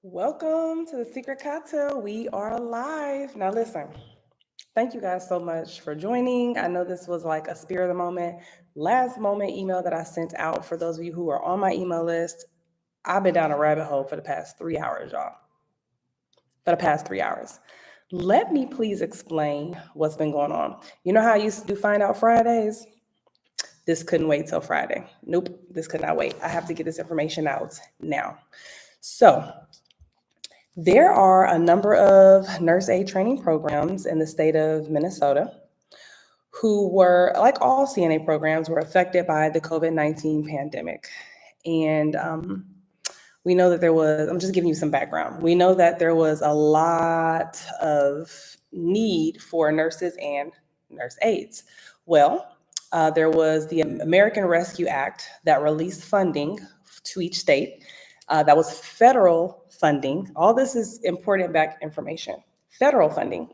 Welcome to the Secret Cocktail. We are live. Now, listen, thank you guys so much for joining. I know this was like a spear of the moment, last moment email that I sent out for those of you who are on my email list. I've been down a rabbit hole for the past 3 hours, y'all. For the past 3 hours. Let me please explain what's been going on. You know how I used to do Find Out Fridays? This couldn't wait till Friday. Nope, this could not wait. I have to get this information out now. So, there are a number of nurse aid training programs in the state of Minnesota who were, like all CNA programs, were affected by the COVID-19 pandemic. And we know that there was, I'm just giving you some background. We know that there was a lot of need for nurses and nurse aides. Well, there was the American Rescue Act that released funding to each state. That was federal funding. All this is important back information. Federal funding.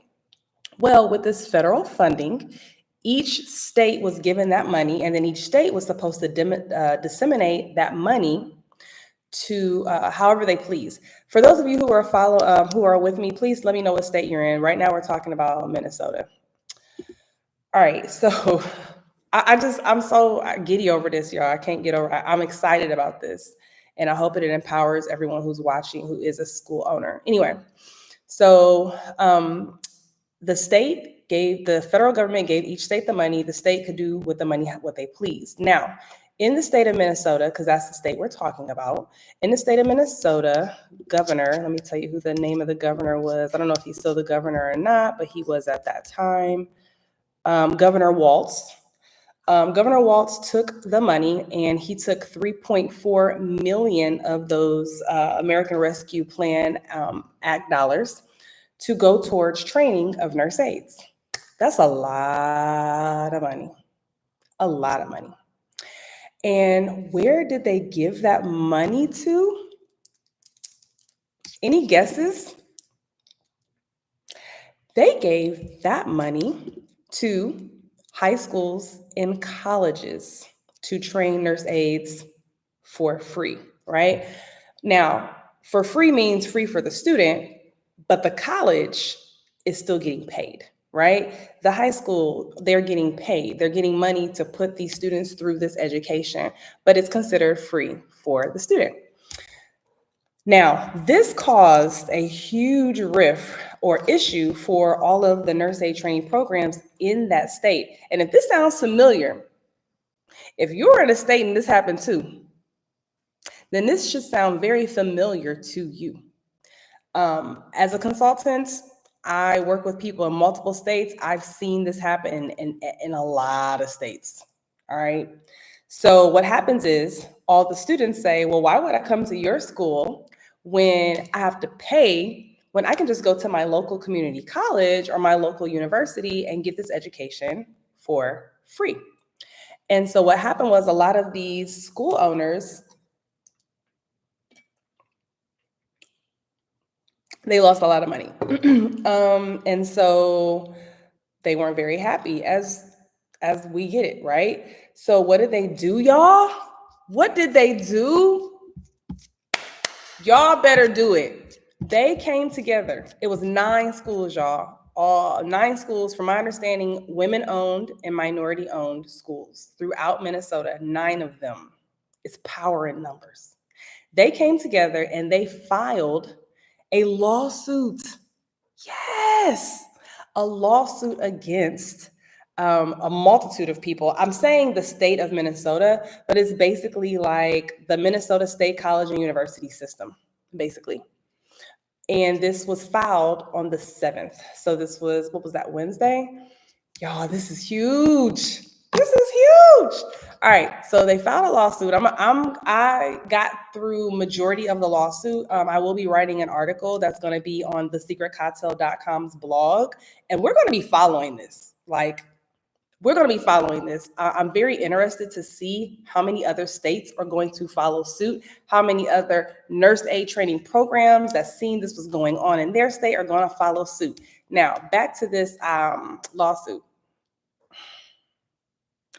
Well, with this federal funding, each state was given that money, and then each state was supposed to disseminate that money to however they please. For those of you who are with me, please let me know what state you're in. Right now, we're talking about Minnesota. All right, so I'm so giddy over this, y'all. I can't get over. I'm excited about this, and I hope it empowers everyone who's watching who is a school owner. Anyway, so the federal government gave each state the money. The state could do with the money what they pleased. Now, in the state of Minnesota, because that's the state we're talking about, in the state of Minnesota, governor, let me tell you who the name of the governor was. I don't know if he's still the governor or not, but he was at that time. Governor Walz. Governor Walz took the money and he took 3.4 million of those American Rescue Plan Act dollars to go towards training of nurse aides. That's a lot of money. A lot of money. And where did they give that money to? Any guesses? They gave that money to high schools and colleges to train nurse aides for free, right? Now, for free means free for the student, but the college is still getting paid, right? The high school, they're getting paid. They're getting money to put these students through this education, but it's considered free for the student. Now, this caused a huge rift or issue for all of the nurse aid training programs in that state. And if this sounds familiar, if you're in a state and this happened too, then this should sound very familiar to you. As a consultant, I work with people in multiple states. I've seen this happen in a lot of states. All right. So what happens is all the students say, well, why would I come to your school when I have to pay, when I can just go to my local community college or my local university and get this education for free? And so what happened was a lot of these school owners, they lost a lot of money. And so they weren't very happy as we get it, right? So what did they do, y'all? What did they do? Y'all better do it. They came together. It was 9 schools, y'all. All 9 schools, from my understanding, women-owned and minority-owned schools throughout Minnesota, 9 of them. It's power in numbers. They came together and they filed a lawsuit. Yes, a lawsuit against a multitude of people. I'm saying the state of Minnesota, but it's basically like the Minnesota State College and University system, basically. And this was filed on the 7th. So this was, what was that, Wednesday? Y'all, this is huge. This is huge. All right, so they filed a lawsuit. I got through majority of the lawsuit. I will be writing an article that's going to be on thesecretcocktail.com's blog, and we're going to be following this. I'm very interested to see how many other states are going to follow suit, how many other nurse aid training programs that seen this was going on in their state are going to follow suit. Now, back to this lawsuit.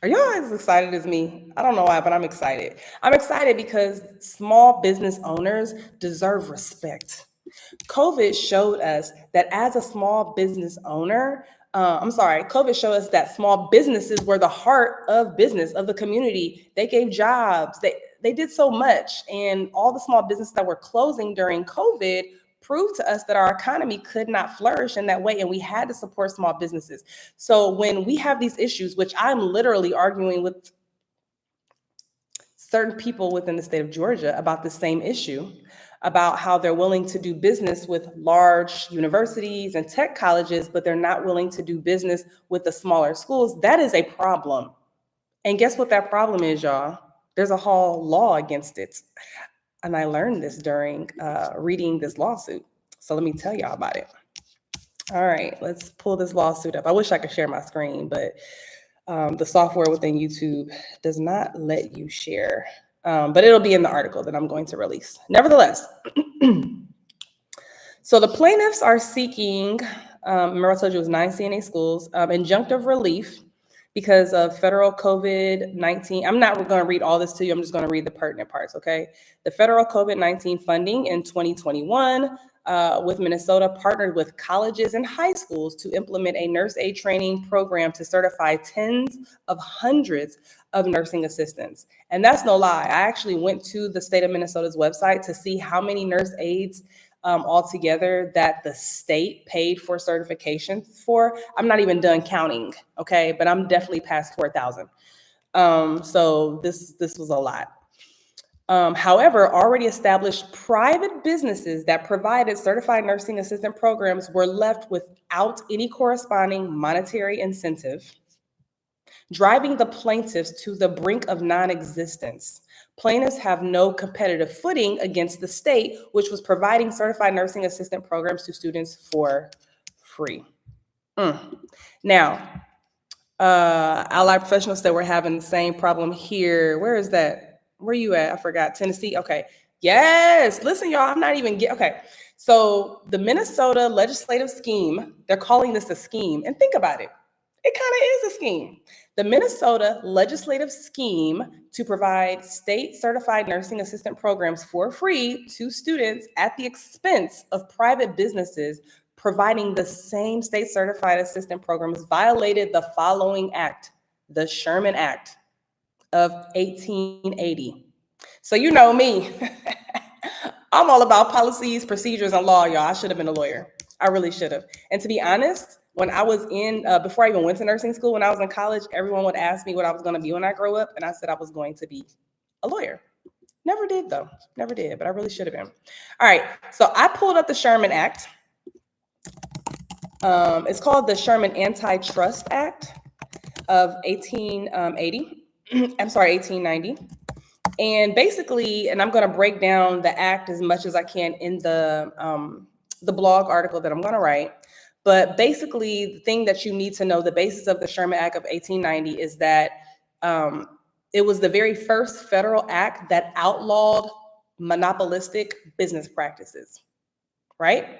Are y'all as excited as me? I don't know why, but I'm excited. I'm excited because small business owners deserve respect. COVID showed us that as a small business owner, COVID showed us that small businesses were the heart of business, of the community. They gave jobs, they did so much. And all the small businesses that were closing during COVID proved to us that our economy could not flourish in that way. And we had to support small businesses. So when we have these issues, which I'm literally arguing with certain people within the state of Georgia about the same issue, about how they're willing to do business with large universities and tech colleges, but they're not willing to do business with the smaller schools. That is a problem. And guess what that problem is, y'all? There's a whole law against it. And I learned this during reading this lawsuit. So let me tell y'all about it. All right, let's pull this lawsuit up. I wish I could share my screen, but the software within YouTube does not let you share, but it'll be in the article that I'm going to release. Nevertheless, so the plaintiffs are seeking, remember I told you it was 9 CNA schools, injunctive relief because of federal COVID-19. I'm not going to read all this to you. I'm just going to read the pertinent parts, okay? The federal COVID-19 funding in 2021 with Minnesota partnered with colleges and high schools to implement a nurse aid training program to certify tens of hundreds of nursing assistants. And that's no lie. I actually went to the state of Minnesota's website to see how many nurse aides altogether that the state paid for certification for. I'm not even done counting, okay? But I'm definitely past 4,000. So this was a lot. However, already established private businesses that provided certified nursing assistant programs were left without any corresponding monetary incentive, driving the plaintiffs to the brink of non-existence. Plaintiffs have no competitive footing against the state, which was providing certified nursing assistant programs to students for free. Now, allied professionals said we're having the same problem here. Where is that? Where you at? I forgot. Tennessee? Okay. Yes. Listen, y'all, I'm not even okay. So the Minnesota legislative scheme, they're calling this a scheme. And think about it. It kind of is a scheme. The Minnesota legislative scheme to provide state certified nursing assistant programs for free to students at the expense of private businesses providing the same state certified assistant programs violated the following act, the Sherman Act of 1880. So you know me. I'm all about policies, procedures, and law, y'all. I should have been a lawyer. I really should have. And to be honest, when I was before I even went to nursing school, when I was in college, everyone would ask me what I was going to be when I grow up. And I said I was going to be a lawyer. Never did, though. Never did, but I really should have been. All right. So I pulled up the Sherman Act. It's called the Sherman Antitrust Act of 1880. I'm sorry, 1890. And basically, and I'm going to break down the act as much as I can in the blog article that I'm going to write. But basically, the thing that you need to know, the basis of the Sherman Act of 1890 is that it was the very first federal act that outlawed monopolistic business practices, right?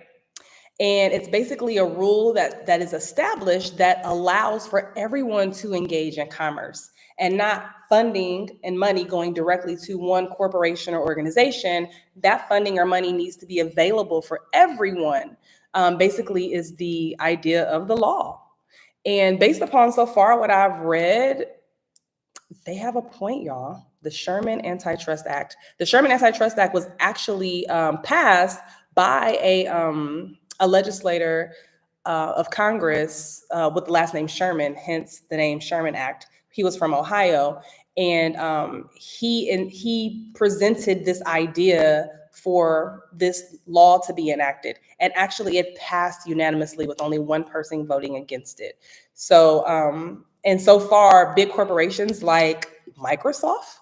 And it's basically a rule that is established that allows for everyone to engage in commerce and not funding and money going directly to one corporation or organization. That funding or money needs to be available for everyone, basically is the idea of the law. And based upon so far what I've read, they have a point, y'all. The Sherman Antitrust Act. The Sherman Antitrust Act was actually passed by a legislator of Congress with the last name Sherman, hence the name Sherman Act. He was from Ohio, and he presented this idea for this law to be enacted. And actually, it passed unanimously with only one person voting against it. So, and so far, big corporations like Microsoft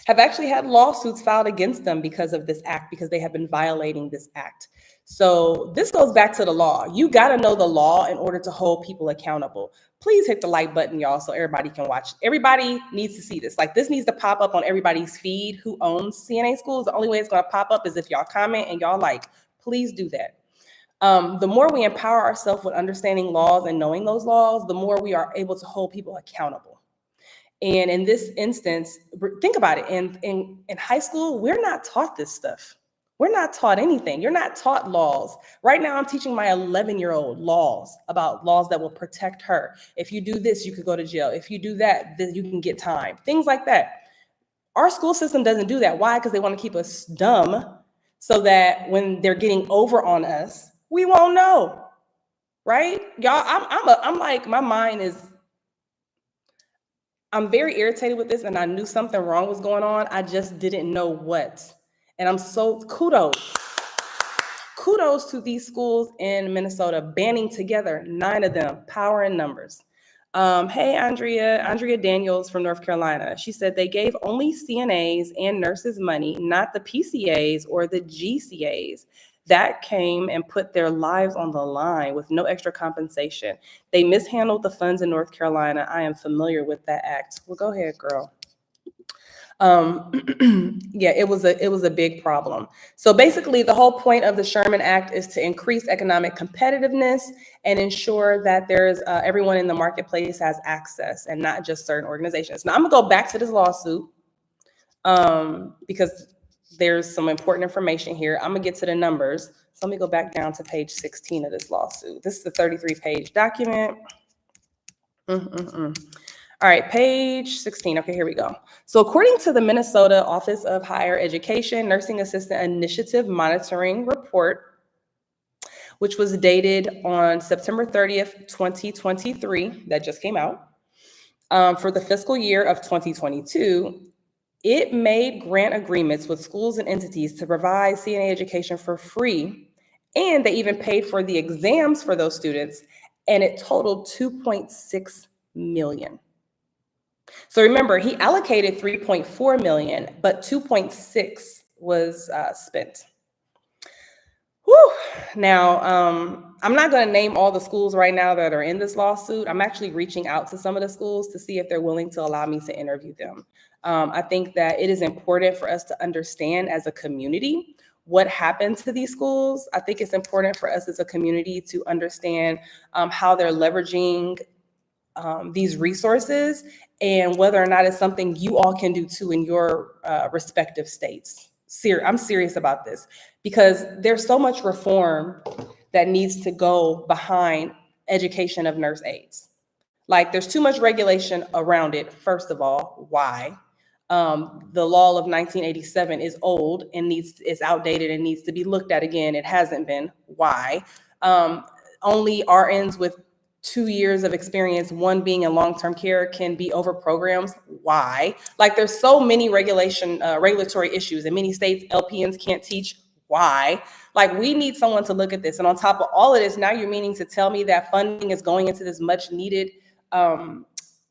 have actually had lawsuits filed against them because of this act, because they have been violating this act. So this goes back to the law. You got to know the law in order to hold people accountable. Please hit the like button, y'all, so everybody can watch. Everybody needs to see this. Like, this needs to pop up on everybody's feed who owns CNA Schools. The only way it's going to pop up is if y'all comment and y'all like. Please do that. The more we empower ourselves with understanding laws and knowing those laws, the more we are able to hold people accountable. And in this instance, think about it. In high school, we're not taught this stuff. We're not taught anything. You're not taught laws. Right now, I'm teaching my 11-year-old laws that will protect her. If you do this, you could go to jail. If you do that, then you can get time. Things like that. Our school system doesn't do that. Why? Because they want to keep us dumb so that when they're getting over on us, we won't know. Right? Y'all, I'm like, my mind is, I'm very irritated with this, and I knew something wrong was going on. I just didn't know what. And I'm so kudos to these schools in Minnesota banding together, 9 of them, power in numbers. Hey, Andrea Daniels from North Carolina. She said they gave only CNAs and nurses money, not the PCAs or the GCAs. That came and put their lives on the line with no extra compensation. They mishandled the funds in North Carolina. I am familiar with that act. Well, go ahead, girl. Yeah, it was a big problem. So basically, the whole point of the Sherman Act is to increase economic competitiveness and ensure that there's everyone in the marketplace has access and not just certain organizations. Now, I'm gonna go back to this lawsuit because there's some important information here. I'm gonna get to the numbers. So let me go back down to page 16 of this lawsuit. This is a 33-page document. All right, page 16. Okay, here we go. So according to the Minnesota Office of Higher Education Nursing Assistant Initiative Monitoring Report, which was dated on September 30th, 2023, that just came out, for the fiscal year of 2022, it made grant agreements with schools and entities to provide CNA education for free, and they even paid for the exams for those students, and it totaled $2.6 million. So remember, he allocated $3.4 million, but $2.6 was spent. Whew. Now, I'm not going to name all the schools right now that are in this lawsuit. I'm actually reaching out to some of the schools to see if they're willing to allow me to interview them. I think that it is important for us to understand as a community what happened to these schools. I think it's important for us as a community to understand how they're leveraging these resources and whether or not it's something you all can do too in your respective states. I'm serious about this because there's so much reform that needs to go behind education of nurse aides. Like there's too much regulation around it, first of all. Why? The law of 1987 is old and is outdated and needs to be looked at again. It hasn't been. Why? Only RNs with 2 years of experience, one being in long-term care, can be over programs. Why? Like there's so many regulatory issues. In many states, LPNs can't teach. Why? Like we need someone to look at this. And on top of all of this, now you're meaning to tell me that funding is going into this much needed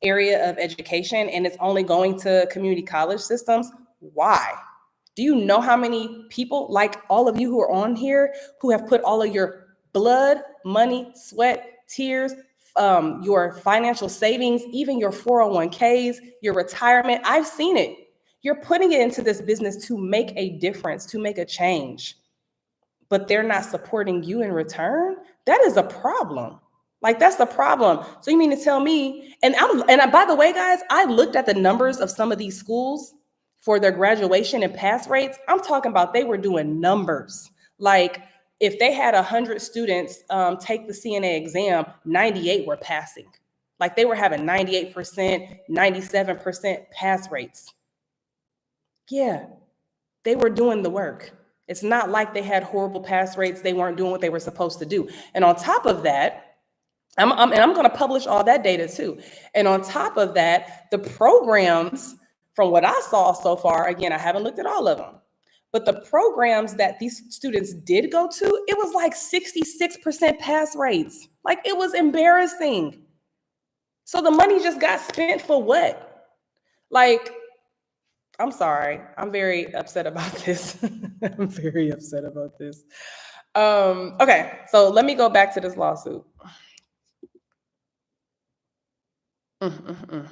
area of education and it's only going to community college systems. Why? Do you know how many people like all of you who are on here who have put all of your blood, money, sweat, tears, your financial savings, even your 401ks, your retirement? I've seen it. You're putting it into this business to make a difference, to make a change, but they're not supporting you in return. That is a problem. Like that's the problem. So you mean to tell me, and by the way, guys, I looked at the numbers of some of these schools for their graduation and pass rates. I'm talking about they were doing numbers. Like if they had 100 students take the CNA exam, 98 were passing. Like they were having 98%, 97% pass rates. Yeah, they were doing the work. It's not like they had horrible pass rates. They weren't doing what they were supposed to do. And on top of that, I'm going to publish all that data too. And on top of that, the programs, from what I saw so far, again, I haven't looked at all of them, but the programs that these students did go to, it was like 66% pass rates. Like it was embarrassing. So the money just got spent for what? Like, I'm sorry. I'm very upset about this. I'm very upset about this. Okay, so let me go back to this lawsuit. The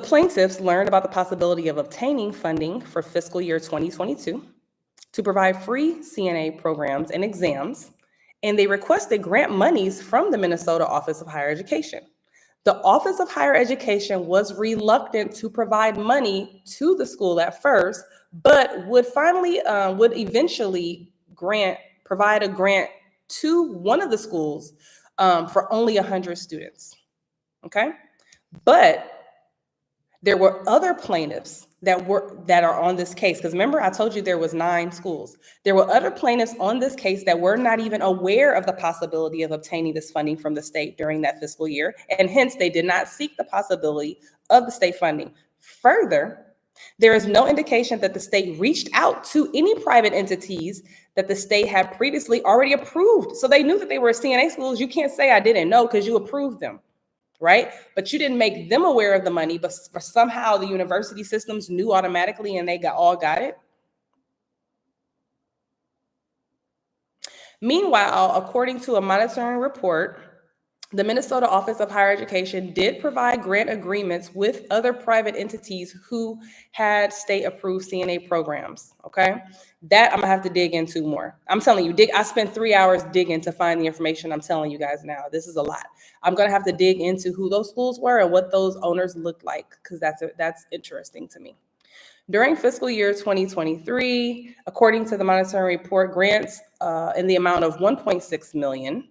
plaintiffs learned about the possibility of obtaining funding for fiscal year 2022 to provide free CNA programs and exams, and they requested grant monies from the Minnesota Office of Higher Education. The Office of Higher Education was reluctant to provide money to the school at first, but would eventually provide a grant to one of the schools for only 100 students. Okay, but there were other plaintiffs that are on this case, because remember I told you there was 9 schools. There were other plaintiffs on this case that were not even aware of the possibility of obtaining this funding from the state during that fiscal year, and hence they did not seek the possibility of the state funding. Further, there is no indication that the state reached out to any private entities that the state had previously already approved. So they knew that they were CNA schools. You can't say I didn't know because you approved them, right? But you didn't make them aware of the money, but somehow the university systems knew automatically and they all got it. Meanwhile, according to a monitoring report, the Minnesota Office of Higher Education did provide grant agreements with other private entities who had state-approved CNA programs, okay? That I'm gonna have to dig into more. I'm telling you, I spent 3 hours digging to find the information I'm telling you guys now. This is a lot. I'm gonna have to dig into who those schools were and what those owners looked like, because that's interesting to me. During fiscal year 2023, according to the monitoring report, grants in the amount of $1.6 million,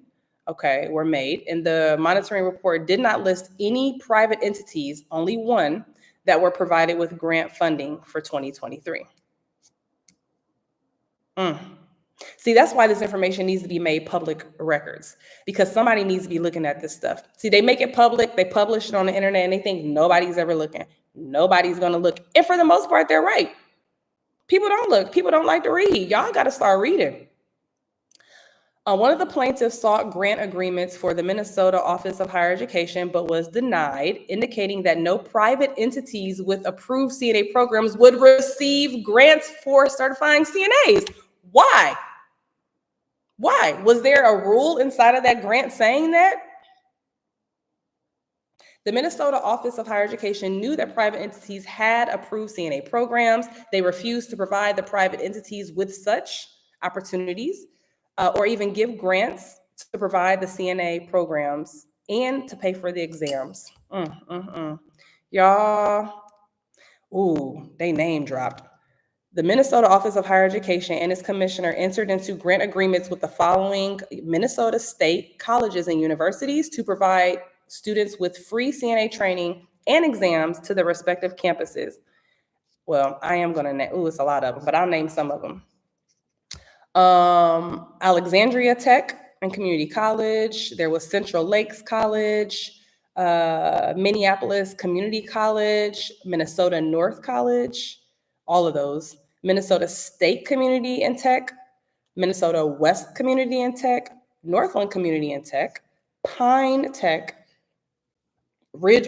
were made. And the monitoring report did not list any private entities, only one, that were provided with grant funding for 2023. See, that's why this information needs to be made public records, because somebody needs to be looking at this stuff. See, they make it public, they publish it on the internet, and they think nobody's ever looking. Nobody's going to look. And for the most part, they're right. People don't look. People don't like to read. Y'all got to start reading. One of the plaintiffs sought grant agreements for the Minnesota Office of Higher Education, but was denied, indicating that no private entities with approved CNA programs would receive grants for certifying CNAs. Why? Why? Was there a rule inside of that grant saying that? The Minnesota Office of Higher Education knew that private entities had approved CNA programs. They refused to provide the private entities with such opportunities or even give grants to provide the CNA programs and to pay for the exams. Y'all, ooh, they name dropped. The Minnesota Office of Higher Education and its commissioner entered into grant agreements with the following Minnesota state colleges and universities to provide students with free CNA training and exams to the respective campuses. Well, I am going to name, it's a lot of them, but I'll name some of them. Alexandria Tech and Community College. There was Central Lakes College, Minneapolis Community College, Minnesota North College, all of those. Minnesota State Community and Tech, Minnesota West Community and Tech, Northland Community and Tech, Pine Tech,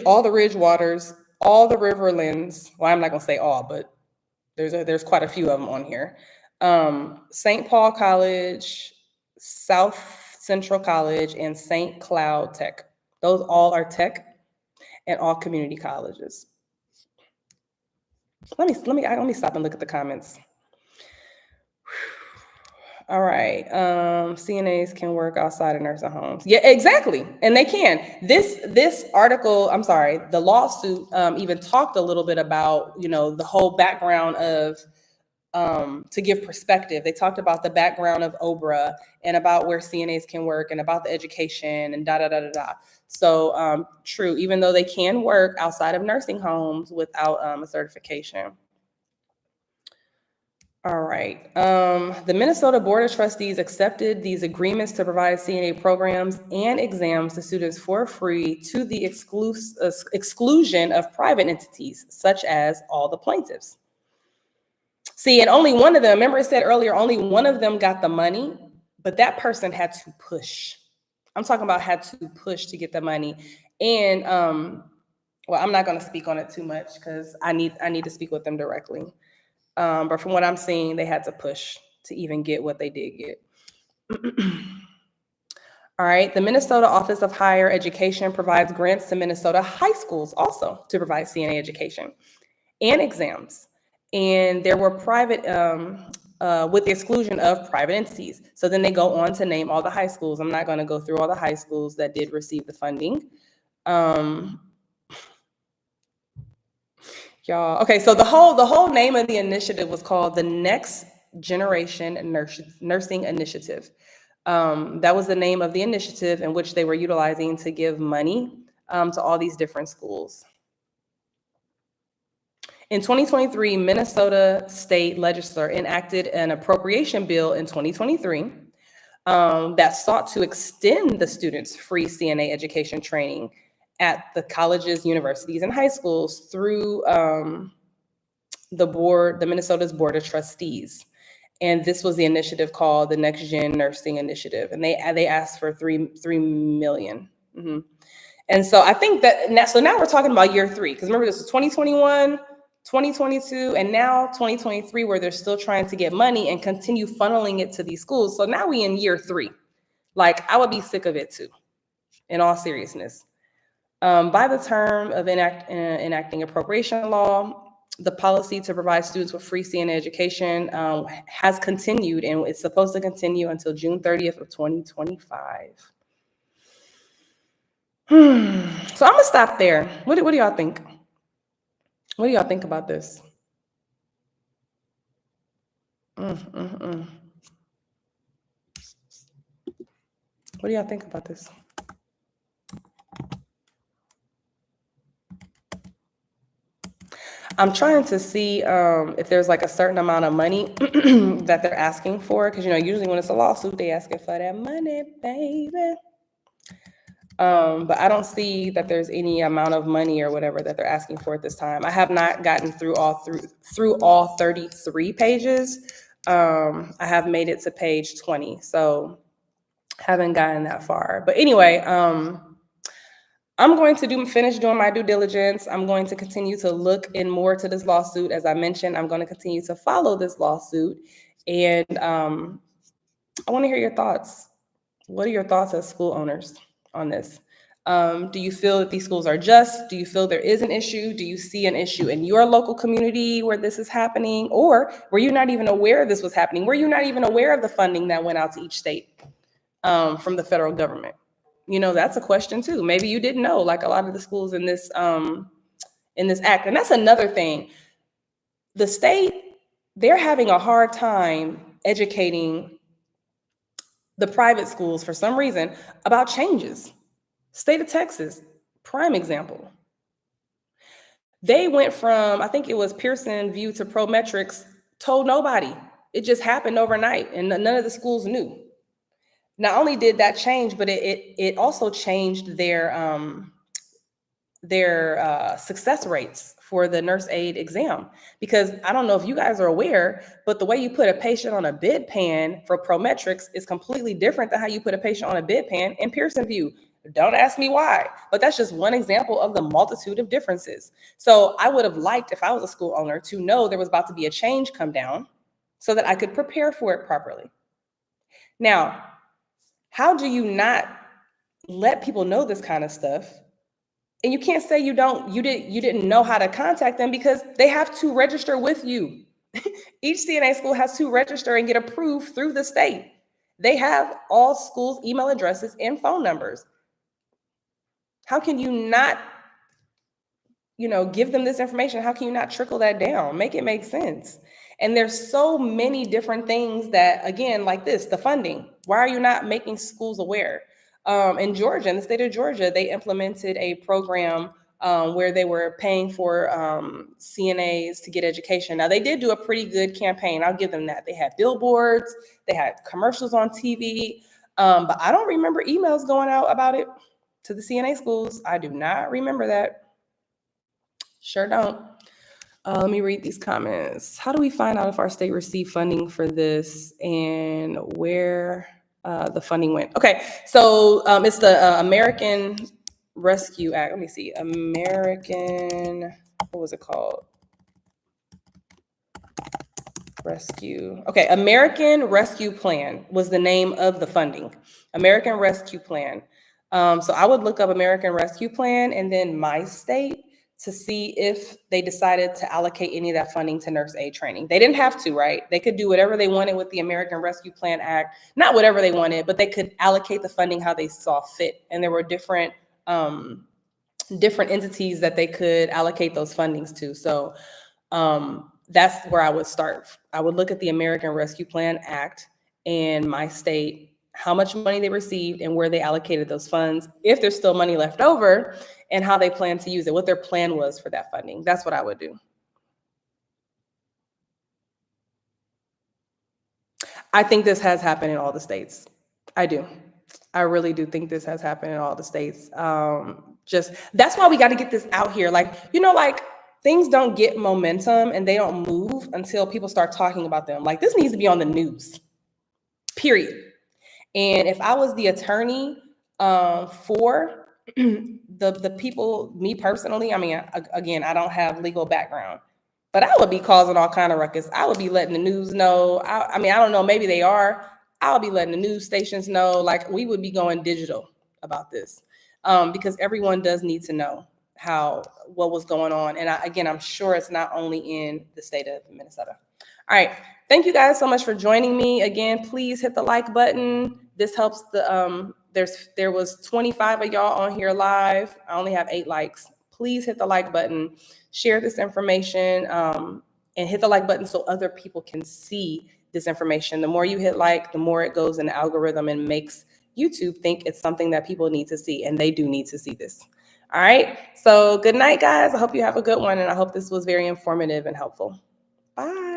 all the Ridgewaters, all the Riverlands. Well, I'm not gonna say all, but there's quite a few of them on here. St. Paul College, South Central College, and St. Cloud Tech. Those all are tech and all community colleges. Let me stop and look at the comments. All right. CNAs can work outside of nursing homes. Yeah, exactly. And they can. This article, I'm sorry, the lawsuit even talked a little bit about, the whole background of, to give perspective. They talked about the background of OBRA and about where CNAs can work and about the education and da. So true, even though they can work outside of nursing homes without a certification. All right. The Minnesota Board of Trustees accepted these agreements to provide CNA programs and exams to students for free to the exclusion of private entities, such as all the plaintiffs. See, and only one of them, remember I said earlier, only one of them got the money, but that person had to push. I'm talking about had to push to get the money. And well, I'm not going to speak on it too much because I need to speak with them directly. But from what I'm seeing, they had to push to even get what they did get. All right. The Minnesota Office of Higher Education provides grants to Minnesota high schools also to provide CNA education and exams. And there were private, with the exclusion of private entities. So then they go on to name all the high schools. I'm not going to go through all the high schools that did receive the funding. Y'all, okay, so the whole name of the initiative was called the Next Generation Nursing Initiative. That was the name of the initiative in which they were utilizing to give money to all these different schools. In 2023, Minnesota State Legislature enacted an appropriation bill in 2023 that sought to extend the students' free CNA education training at the colleges, universities, and high schools through the Minnesota's Board of Trustees. And this was the initiative called the Next Gen Nursing Initiative, and they asked for $3 million. Mm-hmm. And so I think so now we're talking about year 3, because remember, this is 2021, 2022, and now 2023, where they're still trying to get money and continue funneling it to these schools. So now we in year 3. Like, I would be sick of it too, in all seriousness. By the term of enacting appropriation law, the policy to provide students with free CNA education has continued, and it's supposed to continue until June 30th of 2025. So I'm gonna stop there. What do y'all think? What do y'all think about this? What do y'all think about this? I'm trying to see if there's like a certain amount of money that they're asking for, because usually when it's a lawsuit, they asking for that money, baby. But I don't see that there's any amount of money or whatever that they're asking for at this time. I have not gotten through all 33 pages. I have made it to page 20, so haven't gotten that far. But anyway, I'm going to finish doing my due diligence. I'm going to continue to look in more to this lawsuit. As I mentioned, I'm going to continue to follow this lawsuit. And I want to hear your thoughts. What are your thoughts as school owners on this? Do you feel that these schools are just? Do you feel there is an issue? Do you see an issue in your local community where this is happening? Or were you not even aware this was happening? Were you not even aware of the funding that went out to each state from the federal government? That's a question too. Maybe you didn't know, like a lot of the schools in this act. And that's another thing. The state, they're having a hard time educating the private schools for some reason about changes. State of Texas, prime example. They went from, I think it was Pearson VUE to Prometrics, told nobody. It just happened overnight, and none of the schools knew. Not only did that change, but it also changed their success rates for the nurse aid exam. Because I don't know if you guys are aware, but the way you put a patient on a bid pan for Prometrics is completely different than how you put a patient on a bid pan in Pearson VUE. Don't ask me why, but that's just one example of the multitude of differences. So I would have liked, if I was a school owner, to know there was about to be a change come down so that I could prepare for it properly. Now, how do you not let people know this kind of stuff? And you can't say you didn't know how to contact them, because they have to register with you. Each CNA school has to register and get approved through the state. They have all schools' email addresses and phone numbers. How can you not, give them this information? How can you not trickle that down? Make it make sense. And there's so many different things that, again, like this, the funding. Why are you not making schools aware? In Georgia, in the state of Georgia, they implemented a program where they were paying for CNAs to get education. Now, they did do a pretty good campaign. I'll give them that. They had billboards, they had commercials on TV, but I don't remember emails going out about it to the CNA schools. I do not remember that. Sure don't. Let me read these comments. How do we find out if our state received funding for this and where the funding went? Okay, so it's the American Rescue Act. Let me see. What was it called? American Rescue Plan was the name of the funding. American Rescue Plan. So I would look up American Rescue Plan and then my state to see if they decided to allocate any of that funding to nurse aid training. They didn't have to, right? They could do whatever they wanted with the American Rescue Plan Act. Not whatever they wanted, but they could allocate the funding how they saw fit. And there were different different entities that they could allocate those fundings to. So that's where I would start. I would look at the American Rescue Plan Act and my state, how much money they received and where they allocated those funds, if there's still money left over, and how they plan to use it, what their plan was for that funding. That's what I would do. I think this has happened in all the states. I do. I really do think this has happened in all the states. Just that's why we got to get this out here. Like, like things don't get momentum and they don't move until people start talking about them. Like, this needs to be on the news, period. And if I was the attorney for the people, me personally, I mean, again, I don't have legal background, but I would be causing all kind of ruckus. I would be letting the news know. I mean, I don't know, maybe they are. I'll be letting the news stations know. Like, we would be going digital about this because everyone does need to know what was going on. And again, I'm sure it's not only in the state of Minnesota. All right. Thank you guys so much for joining me. Again, please hit the like button. This helps there was 25 of y'all on here live. I only have 8 likes. Please hit the like button, share this information, and hit the like button so other people can see this information. The more you hit like, the more it goes in the algorithm and makes YouTube think it's something that people need to see, and they do need to see this. All right. So good night, guys. I hope you have a good one, and I hope this was very informative and helpful. Bye.